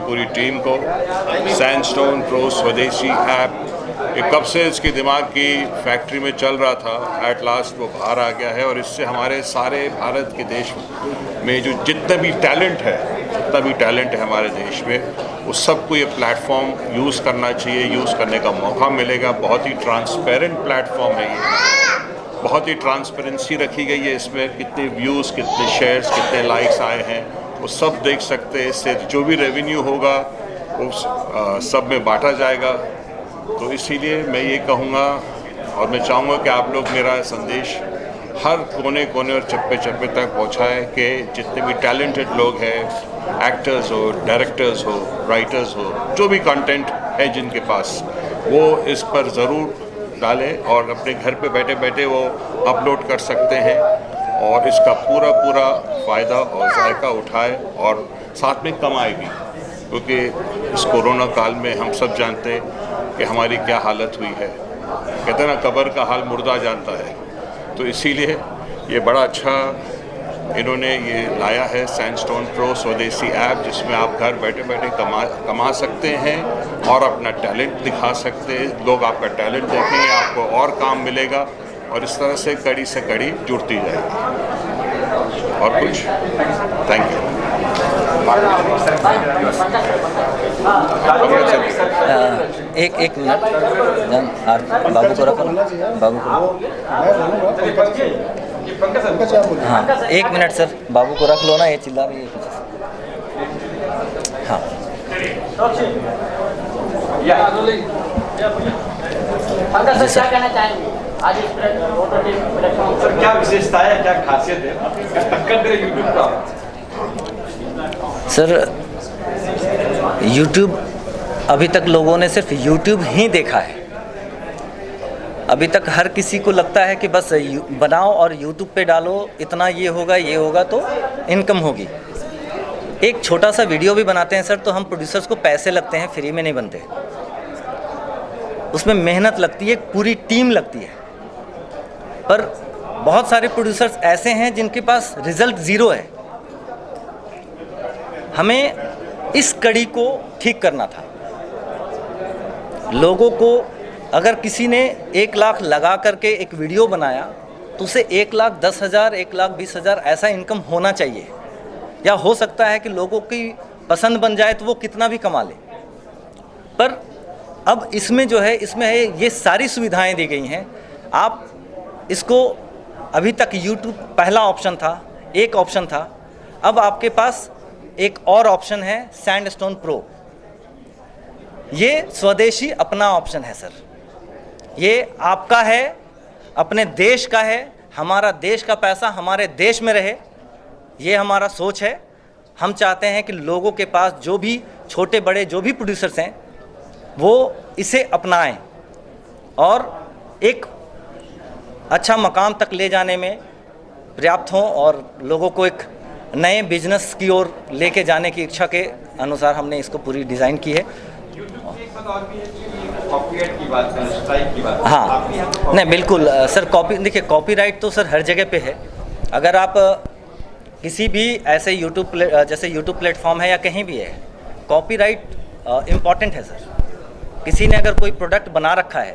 की पूरी टीम को। सैंडस्टोन प्रो स्वदेशी ऐप ये कब से इसके दिमाग की फैक्ट्री में चल रहा था, एट लास्ट वो बाहर आ गया है और इससे हमारे सारे भारत के देश में जो जितना भी टैलेंट है हमारे देश में, उस सबको ये प्लेटफॉर्म यूज़ करना चाहिए, यूज़ करने का मौका मिलेगा। बहुत ही ट्रांसपेरेंट प्लेटफॉर्म है ये, बहुत ही ट्रांसपेरेंसी रखी गई है इसमें, कितने व्यूज़, कितने शेयर्स, कितने लाइक्स आए हैं वो सब देख सकते हैं। इससे जो भी रेवेन्यू होगा वो सब में बांटा जाएगा। तो इसीलिए मैं ये कहूँगा और मैं चाहूँगा कि आप लोग मेरा संदेश हर कोने कोने और चप्पे चप्पे तक पहुँचाएं कि जितने भी टैलेंटेड लोग हैं, एक्टर्स हो, डायरेक्टर्स हो, राइटर्स हो, जो भी कंटेंट है जिनके पास, वो इस पर ज़रूर डालें और अपने घर पे बैठे बैठे वो अपलोड कर सकते हैं और इसका पूरा फ़ायदा और जायका उठाए और साथ में कमाए भी, क्योंकि इस कोरोना काल में हम सब जानते हैं कि हमारी क्या हालत हुई है। कहते हैं ना, कब्र का हाल मुर्दा जानता है। तो इसीलिए ये बड़ा अच्छा इन्होंने ये लाया है सैंडस्टोन प्रो स्वदेशी ऐप, जिसमें आप घर बैठे बैठे कमा सकते हैं और अपना टैलेंट दिखा सकते हैं। लोग आपका टैलेंट देखेंगे, आपको और काम मिलेगा और इस तरह से कड़ी से कड़ी जुड़ती जाएगी। और कुछ थैंक यू। एक मिनट बाबू को रखो, बाबू को। हाँ, 1 मिनट सर, बाबू को रख लो ना, ये चिल्ला रही है। हाँ जी सर, क्या कहना चाहेंगे आज इस सर, क्या विशेषता है, क्या खासियत है टक्कर दे यूट्यूब का? सर यूट्यूब अभी तक लोगों ने सिर्फ यूट्यूब ही देखा है। अभी तक हर किसी को लगता है कि बस बनाओ और यूट्यूब पे डालो, इतना ये होगा तो इनकम होगी। एक छोटा सा वीडियो भी बनाते हैं सर तो हम प्रोड्यूसर्स को पैसे लगते हैं, फ्री में नहीं बनते। उसमें मेहनत लगती है, पूरी टीम लगती है। पर बहुत सारे प्रोड्यूसर्स ऐसे हैं जिनके पास रिजल्ट ज़ीरो है। हमें इस कड़ी को ठीक करना था। लोगों को अगर किसी ने 1 लाख लगा करके एक वीडियो बनाया तो उसे 1,10,000 1,20,000 ऐसा इनकम होना चाहिए। या हो सकता है कि लोगों की पसंद बन जाए तो वो कितना भी कमा ले। पर अब इसमें जो है, इसमें है ये सारी सुविधाएं दी गई हैं। आप इसको, अभी तक यूट्यूब पहला ऑप्शन था, एक ऑप्शन था, अब आपके पास एक और ऑप्शन है सैंडस्टोन प्रो। ये स्वदेशी अपना ऑप्शन है सर, ये आपका है, अपने देश का है। हमारा देश का पैसा हमारे देश में रहे, ये हमारा सोच है। हम चाहते हैं कि लोगों के पास जो भी छोटे बड़े जो भी प्रोड्यूसर्स हैं वो इसे अपनाएं और एक अच्छा मकाम तक ले जाने में पर्याप्त हों और लोगों को एक नए बिजनेस की ओर लेके जाने की इच्छा के अनुसार हमने इसको पूरी डिज़ाइन की है। हाँ, नहीं बिल्कुल सर, देखिए कॉपीराइट तो सर हर जगह पे है। अगर आप किसी भी ऐसे जैसे यूट्यूब प्लेटफॉर्म है या कहीं भी है, कॉपीराइट इम्पॉर्टेंट है सर। किसी ने अगर कोई प्रोडक्ट बना रखा है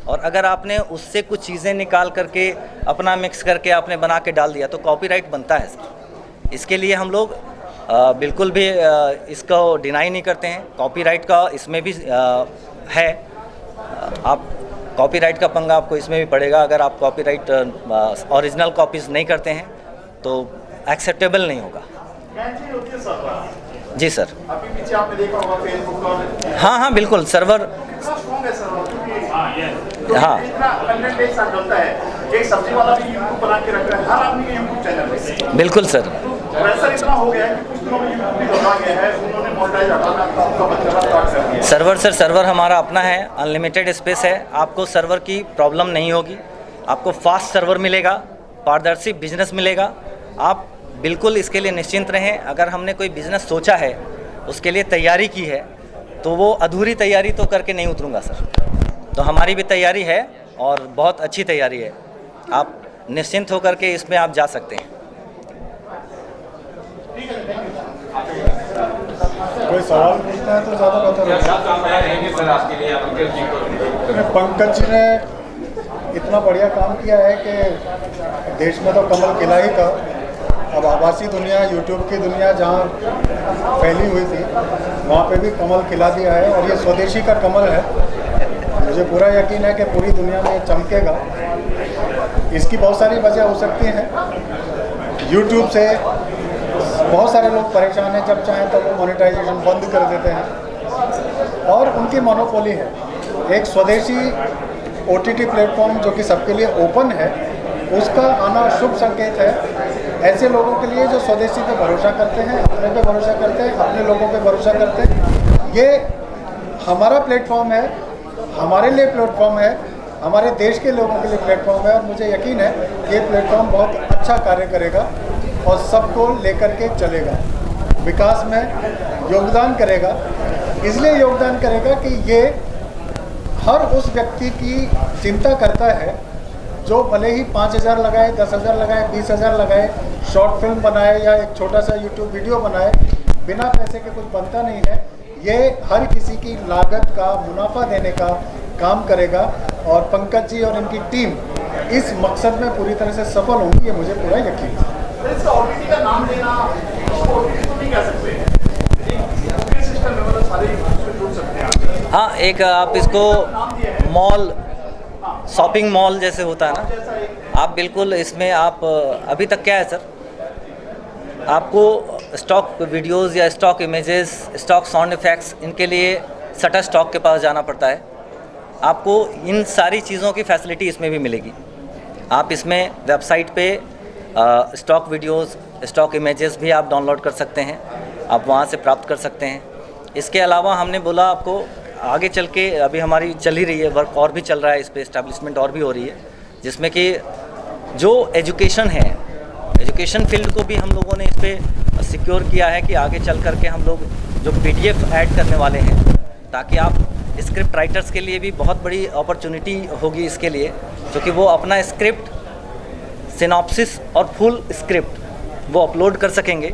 और अगर आपने उससे कुछ चीज़ें निकाल करके अपना मिक्स करके आपने बना के डाल दिया तो कॉपीराइट बनता है सर। इसके लिए हम लोग बिल्कुल भी इसको डिनाई नहीं करते हैं। कॉपीराइट का इसमें भी है, आप कॉपीराइट का पंगा आपको इसमें भी पड़ेगा। अगर आप कॉपीराइट ओरिजिनल कॉपीज़ नहीं करते हैं तो एक्सेप्टेबल नहीं होगा। जी सर, अभी पीछे आपने देखा होगा फेसबुक का। हाँ बिल्कुल, सर्वर हाँ, इतना कंटेंट एक साथ चलता है। एक सब्जी वाला भी यूट्यूब बना के रख रहा है, हर आदमी का यूट्यूब चैनल है। बिल्कुल सर, प्रेशर इतना हो गया है कि कुछ दिनों में यूट्यूब भी दबा गया है, उन्होंने मोनेटाइज हटाना आपका बंद करना स्टार्ट कर दिया। सर्वर हमारा अपना है, अनलिमिटेड स्पेस है, आपको सर्वर की प्रॉब्लम नहीं होगी। आपको फास्ट सर्वर मिलेगा, पारदर्शी बिजनेस मिलेगा। आप बिल्कुल इसके लिए निश्चिंत रहें। अगर हमने कोई बिज़नेस सोचा है, उसके लिए तैयारी की है, तो वो अधूरी तैयारी तो करके नहीं उतरूँगा सर। तो हमारी भी तैयारी है और बहुत अच्छी तैयारी है। आप निश्चिंत होकर के इसमें आप जा सकते हैं। कोई सवाल पूछना है तो ज़्यादा बेहतर होगा। पंकज जी ने इतना बढ़िया काम किया है कि देश में तो कमल खिला ही था, अब आभासी दुनिया, यूट्यूब की दुनिया जहाँ फैली हुई थी वहाँ पे भी कमल खिला दिया है। और ये स्वदेशी का कमल है, मुझे पूरा यकीन है कि पूरी दुनिया में चमकेगा। इसकी बहुत सारी वजह हो सकती हैं। यूट्यूब से बहुत सारे लोग परेशान हैं, जब चाहें तब वो मोनेटाइजेशन बंद कर देते हैं और उनकी मोनोपोली है। एक स्वदेशी OTT प्लेटफॉर्म जो कि सबके लिए ओपन है, उसका आना शुभ संकेत है ऐसे लोगों के लिए जो स्वदेशी पे भरोसा करते हैं, अपने पे भरोसा करते हैं, अपने लोगों पे भरोसा करते हैं। ये हमारा प्लेटफॉर्म है, हमारे लिए प्लेटफॉर्म है, हमारे देश के लोगों के लिए प्लेटफॉर्म है और मुझे यकीन है ये प्लेटफॉर्म बहुत अच्छा कार्य करेगा और सबको लेकर के चलेगा, विकास में योगदान करेगा। इसलिए योगदान करेगा कि ये हर उस व्यक्ति की चिंता करता है जो भले ही 5,000 लगाए, 10,000 लगाए, 20,000 लगाए, शॉर्ट फिल्म बनाए या एक छोटा सा यूट्यूब वीडियो बनाए, बिना पैसे के कुछ बनता नहीं है। ये हर किसी की लागत का मुनाफा देने का काम करेगा और पंकज जी और इनकी टीम इस मकसद में पूरी तरह से सफल होंगी, ये मुझे पूरा यकीन है। इसका OTT का नाम देना इसको OTT तो नहीं कह सकते, सिस्टम में मतलब सारे इसमें जुड़ सकते हैं। हाँ, एक आप इसको मॉल, शॉपिंग मॉल जैसे होता है ना, आप बिल्कुल इसमें आप अभी तक क्या है सर, आपको स्टॉक वीडियोस या stock images, stock sound effects, इनके लिए शटर स्टॉक के पास जाना पड़ता है। आपको इन सारी चीज़ों की फैसिलिटी इसमें भी मिलेगी। आप इसमें वेबसाइट पे स्टॉक वीडियोस, स्टॉक इमेजेस भी आप डाउनलोड कर सकते हैं, आप वहाँ से प्राप्त कर सकते हैं। इसके अलावा हमने बोला आपको आगे चल के, अभी हमारी चल ही रही है वर्क, और भी चल रहा है इस पर, इस्टेब्लिशमेंट और भी हो रही है, जिसमें कि जो एजुकेशन है, एजुकेशन फील्ड को भी हम लोगों ने इस पर सिक्योर किया है कि आगे चल करके हम लोग जो PDF ऐड करने वाले हैं, ताकि आप स्क्रिप्ट राइटर्स के लिए भी बहुत बड़ी अपॉर्चुनिटी होगी इसके लिए, क्योंकि वो अपना स्क्रिप्ट, सिनॉप्सिस और फुल स्क्रिप्ट वो अपलोड कर सकेंगे।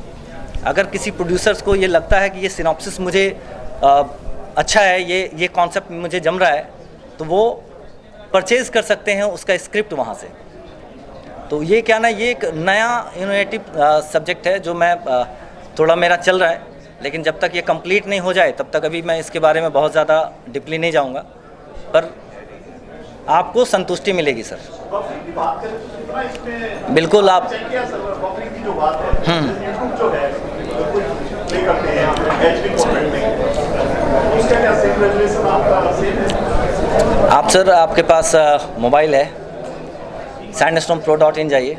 अगर किसी प्रोड्यूसर्स को ये लगता है कि ये सिनॉप्सिस मुझे अच्छा है, ये कॉन्सेप्ट मुझे जम रहा है, तो वो परचेज़ कर सकते हैं उसका स्क्रिप्ट वहाँ से। तो ये क्या ना, ये एक नया इनोवेटिव सब्जेक्ट है जो मैं थोड़ा मेरा चल रहा है, लेकिन जब तक ये कंप्लीट नहीं हो जाए तब तक अभी मैं इसके बारे में बहुत ज़्यादा डीपली नहीं जाऊँगा, पर आपको संतुष्टि मिलेगी सर। बिल्कुल आप आप सर, आपके पास मोबाइल है, sandstone.pro.in जाइए,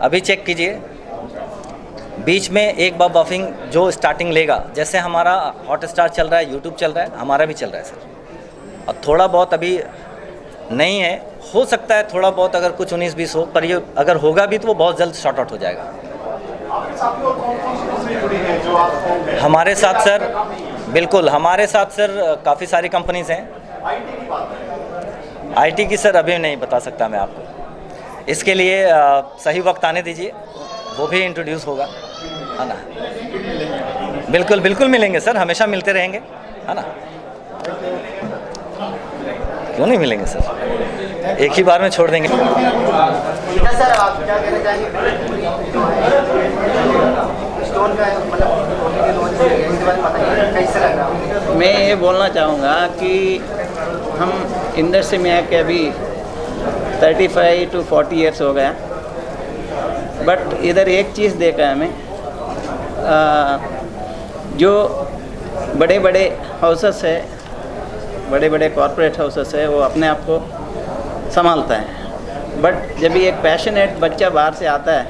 अभी चेक कीजिए। बीच में एक बार बफिंग जो स्टार्टिंग लेगा, जैसे हमारा हॉटस्टार चल रहा है, यूट्यूब चल रहा है, हमारा भी चल रहा है सर। और थोड़ा बहुत अभी नहीं है, हो सकता है थोड़ा बहुत अगर कुछ 19-20 हो, पर ये अगर होगा भी तो वो बहुत जल्द शॉर्ट आउट हो जाएगा। हमारे साथ सर, बिल्कुल हमारे साथ सर काफ़ी सारी कंपनीज हैं। IT की सर अभी नहीं बता सकता मैं आपको, इसके लिए सही वक्त आने दीजिए, वो भी इंट्रोड्यूस होगा, है ना। बिल्कुल बिल्कुल मिलेंगे सर, हमेशा मिलते रहेंगे, है ना। क्यों नहीं मिलेंगे सर, एक ही बार में छोड़ देंगे। सर आप क्या कहना चाहेंगे स्टोन का, मतलब कैसे लग रहा? मैं ये बोलना चाहूँगा कि हम इंडस्ट्री में आके अभी 35 to 40 ईयर्स हो गया, बट इधर एक चीज़ देखा है हमें, जो बड़े बड़े हाउसेस है, बड़े बड़े कॉरपोरेट हाउसेस है, वो अपने आप को संभालता है, बट जब ये एक पैशनेट बच्चा बाहर से आता है,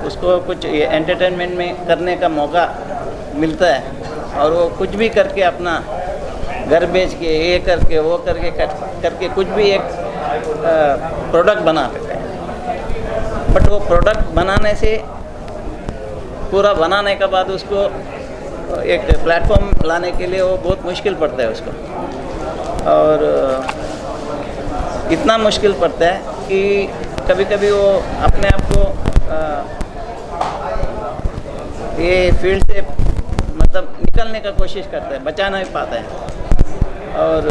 उसको कुछ एंटरटेनमेंट में करने का मौका मिलता है और वो कुछ भी करके अपना घर बेच के, ये करके, वो करके कुछ भी एक प्रोडक्ट बना सकते हैं। बट वो प्रोडक्ट बनाने से, पूरा बनाने के बाद उसको एक प्लेटफॉर्म लाने के लिए वो बहुत मुश्किल पड़ता है उसको, और इतना मुश्किल पड़ता है कि कभी कभी वो अपने आप को ये फील्ड से मतलब निकलने का कोशिश करता है, बचा नहीं पाता है। और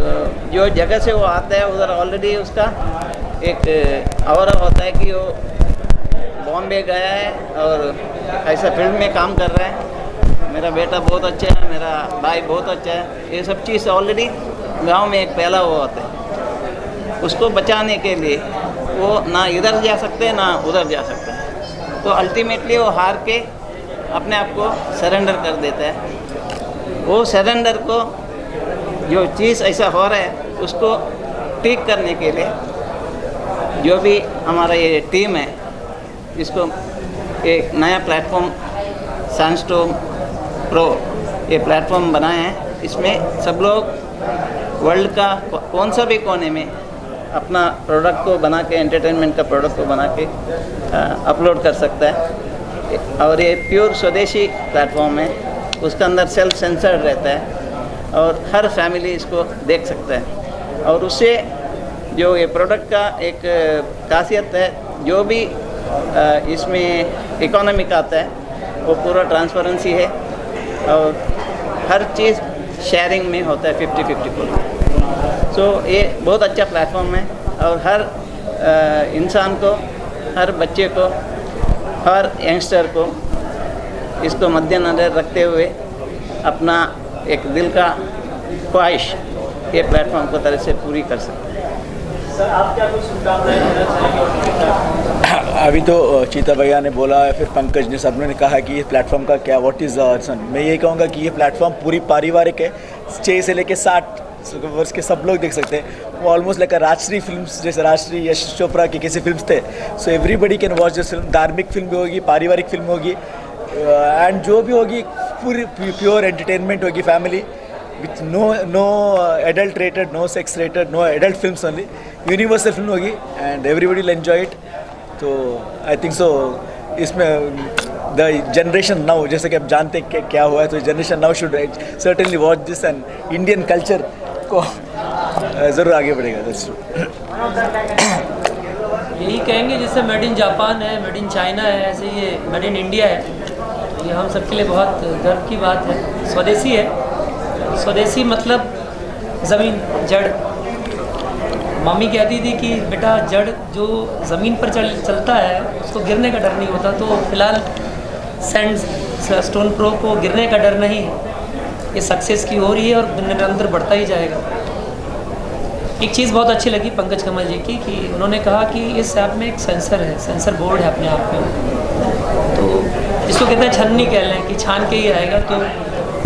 जो जगह से वो आता है उधर ऑलरेडी उसका एक और होता है कि वो बॉम्बे गया है और ऐसा फील्ड में काम कर रहा है, मेरा बेटा बहुत अच्छा है, मेरा भाई बहुत अच्छा है, ये सब चीज़ ऑलरेडी गांव में एक फैला हुआ होता है। उसको बचाने के लिए वो ना इधर जा सकते ना उधर जा सकते हैं, तो अल्टीमेटली वो हार के अपने आप को सरेंडर कर देता है। वो सरेंडर को जो चीज़ ऐसा हो रहा है उसको ठीक करने के लिए जो भी हमारा ये टीम है, इसको एक नया प्लेटफॉर्म सैंडस्टोन प्रो ये प्लेटफॉर्म बनाए हैं। इसमें सब लोग वर्ल्ड का कौन सा भी कोने में अपना प्रोडक्ट को बना के, एंटरटेनमेंट का प्रोडक्ट को बना के अपलोड कर सकता है। और ये प्योर स्वदेशी प्लेटफॉर्म है, उसके अंदर सेल्फ सेंसर्ड रहता है और हर फैमिली इसको देख सकता है। और उससे जो ये प्रोडक्ट का एक खासियत है, जो भी इसमें इकोनॉमिक आता है वो पूरा ट्रांसपेरेंसी है और हर चीज़ शेयरिंग में होता है 50-50। सो ये बहुत अच्छा प्लेटफॉर्म है और हर इंसान को, हर बच्चे को, हर यंगस्टर को इसको मद्देनजर रखते हुए अपना एक दिल का ख्वाहिश ये प्लेटफॉर्म को तरह से पूरी कर सकते हैं। सर, आप क्या कुछ शुभकामनाएं देना चाहेंगे? अभी तो चीता भैया ने बोला, फिर पंकज ने, सब ने कहा कि ये प्लेटफॉर्म का क्या, व्हाट इज़ मैं ये कहूँगा कि ये प्लेटफॉर्म पूरी पारिवारिक है। 6 से लेकर 60 वर्ष के सब लोग देख सकते हैं। वो ऑलमोस्ट लाइक राजश्री फिल्म्स, जैसे राजश्री यश चोपड़ा की कैसे फिल्म्स थे, so everybody can watch this film. धार्मिक फिल्म भी होगी, पारिवारिक फिल्म होगी, एंड जो भी होगी पूरी प्योर एंटरटेनमेंट होगी, family with no adult rated, no sex rated, no adult films only, universal film होगी and everybody will enjoy it. तो आई थिंक सो इसमें द जनरेशन नाउ, जैसे कि आप जानते हैं क्या हुआ है, तो generation now should certainly watch this and Indian culture को ज़रूर आगे बढ़ेगा। यही कहेंगे जैसे मेड इन जापान है, मेड इन चाइना है, ऐसे ये मेड इन इंडिया है। ये हम सबके लिए बहुत गर्व की बात है। स्वदेशी है, स्वदेशी मतलब ज़मीन, जड़। मम्मी कहती थी कि बेटा जड़ जो ज़मीन पर चलता है उसको गिरने का डर नहीं होता। तो फिलहाल सैंडस्टोन प्रो को गिरने का डर नहीं है, ये सक्सेस की हो रही है और निरंतर बढ़ता ही जाएगा। एक चीज़ बहुत अच्छी लगी पंकज कमल जी की कि उन्होंने कहा कि इस ऐप में एक सेंसर है, सेंसर बोर्ड है अपने आप में, तो इसको कहते हैं छन्नी कह लें कि छान के ही आएगा। तो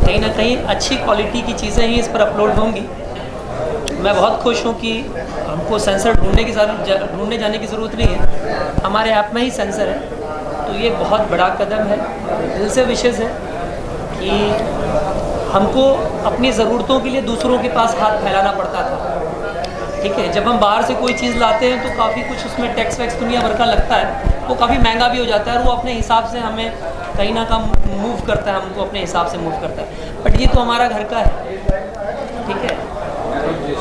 कहीं ना कहीं अच्छी क्वालिटी की चीज़ें ही इस पर अपलोड होंगी। मैं बहुत खुश हूँ कि हमको सेंसर ढूंढने जाने की ज़रूरत नहीं है, हमारे ऐप में ही सेंसर है। तो ये बहुत बड़ा कदम है, दिल से विशेष है कि हमको अपनी ज़रूरतों के लिए दूसरों के पास हाथ फैलाना पड़ता था। ठीक है, जब हम बाहर से कोई चीज़ लाते हैं तो काफ़ी कुछ उसमें टैक्स वैक्स दुनिया भर का लगता है, वो काफ़ी महंगा भी हो जाता है और वो अपने हिसाब से हमें कहीं ना कहीं मूव करता है, हमको अपने हिसाब से मूव करता है। बट ये तो हमारा घर का है, ठीक है।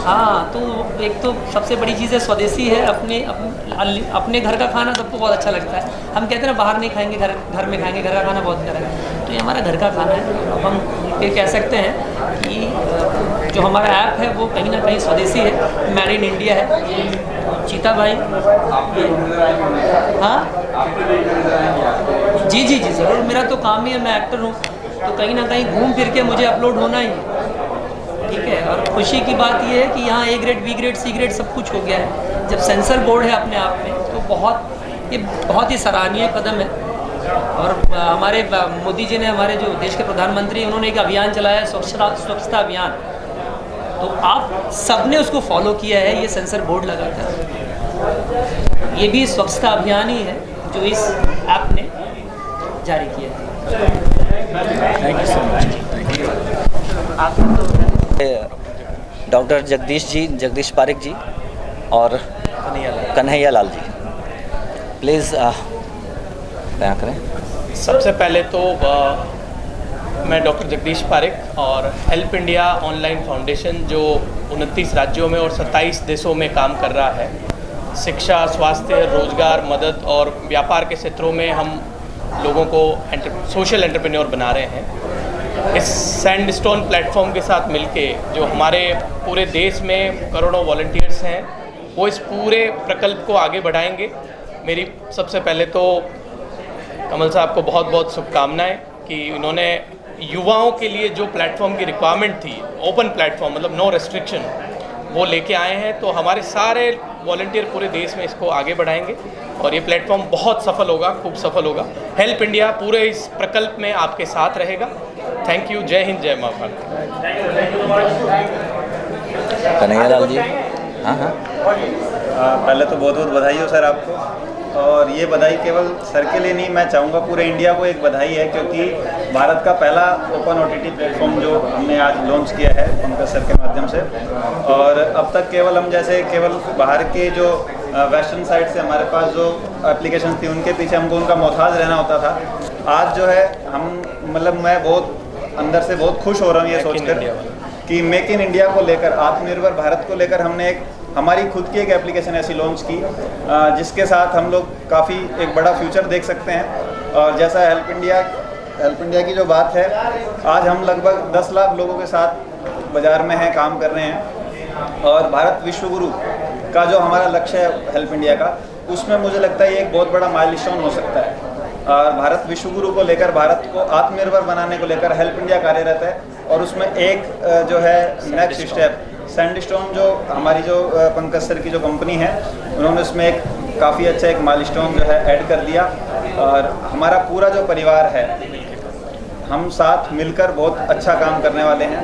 हाँ, तो एक तो सबसे बड़ी चीज़ है स्वदेशी है। अपने घर का खाना सबको बहुत अच्छा लगता है। हम कहते हैं ना बाहर नहीं खाएंगे, घर में खाएंगे, घर का खाना बहुत प्यारा है। तो ये हमारा घर का खाना है। अब हम ये कह सकते हैं कि जो हमारा ऐप है वो कहीं ना कहीं स्वदेशी है, मेड इन इंडिया है। चीता भाई, हाँ जी ज़रूर, मेरा तो काम ही है, मैं एक्टर हूँ, तो कहीं ना कहीं घूम फिर के मुझे अपलोड होना ही है। ठीक है, और खुशी की बात यह है कि यहाँ A grade, B grade, C grade सब कुछ हो गया है। जब सेंसर बोर्ड है अपने आप में तो ये बहुत ही सराहनीय कदम है। और हमारे मोदी जी ने, हमारे जो देश के प्रधानमंत्री, उन्होंने एक अभियान चलाया है, स्वच्छता अभियान। तो आप सब ने उसको फॉलो किया है, ये सेंसर बोर्ड लगाकर। ये भी स्वच्छता अभियान ही है जो इस ऐप ने जारी किया है। Thank you so much. Doctor Jagdish Pareek ji और कन्हैया लाल जी, प्लीज़ बयां करें। सबसे पहले तो मैं डॉक्टर जगदीश पारिक और हेल्प इंडिया ऑनलाइन फाउंडेशन जो 29 राज्यों में और 27 देशों में काम कर रहा है, शिक्षा, स्वास्थ्य, रोजगार, मदद और व्यापार के क्षेत्रों में हम लोगों को सोशल एंटरप्रेन्योर बना रहे हैं। इस सैंडस्टोन प्लेटफॉर्म के साथ मिलके जो हमारे पूरे देश में करोड़ों वॉलंटियर्स हैं वो इस पूरे प्रकल्प को आगे बढ़ाएंगे। मेरी सबसे पहले तो कमल साहब को बहुत बहुत शुभकामनाएं कि इन्होंने युवाओं के लिए जो प्लेटफॉर्म की रिक्वायरमेंट थी, ओपन प्लेटफॉर्म मतलब नो रेस्ट्रिक्शन, वो लेके आए हैं। तो हमारे सारे वॉलंटियर पूरे देश में इसको आगे बढ़ाएंगे और ये प्लेटफॉर्म बहुत सफल होगा, खूब सफल होगा। हेल्प इंडिया पूरे इस प्रकल्प में आपके साथ रहेगा। Thank you. जय हिंद, जय मां भारत। कन्हैया लाल जी। हाँ हाँ, पहले तो बहुत बहुत बधाई हो सर आपको। और ये बधाई केवल सर के लिए नहीं, मैं चाहूँगा पूरे इंडिया को एक बधाई है, क्योंकि भारत का पहला ओपन OTT प्लेटफॉर्म जो हमने आज लॉन्च किया है पंकज सर के माध्यम से। और अब तक केवल हम जैसे केवल बाहर के जो वेस्टर्न साइड से हमारे पास जो एप्लीकेशन थी उनके पीछे हमको उनका मोहताज रहना होता था। आज जो है हम मतलब मैं बहुत अंदर से बहुत खुश हो रहा हूँ ये सोचकर कि मेक इन इंडिया को लेकर, आत्मनिर्भर भारत को लेकर हमने एक हमारी खुद की एक एप्लीकेशन ऐसी लॉन्च की जिसके साथ हम लोग काफ़ी एक बड़ा फ्यूचर देख सकते हैं। और जैसा हेल्प इंडिया की जो बात है, आज हम लगभग 10 लाख लोगों के साथ बाज़ार में हैं, काम कर रहे हैं। और भारत विश्वगुरु का जो हमारा लक्ष्य है हेल्प इंडिया का, उसमें मुझे लगता है ये एक बहुत बड़ा माइलस्टोन हो सकता है। और भारत विश्वगुरु को लेकर, भारत को आत्मनिर्भर बनाने को लेकर हेल्प इंडिया कार्यरत है। और उसमें एक जो है नेक्स्ट स्टेप सैंडस्टोन, जो हमारी जो पंकज सर की जो कंपनी है, उन्होंने उसमें एक काफ़ी अच्छा एक माइलस्टोन जो है ऐड कर दिया। और हमारा पूरा जो परिवार है, हम साथ मिलकर बहुत अच्छा काम करने वाले हैं।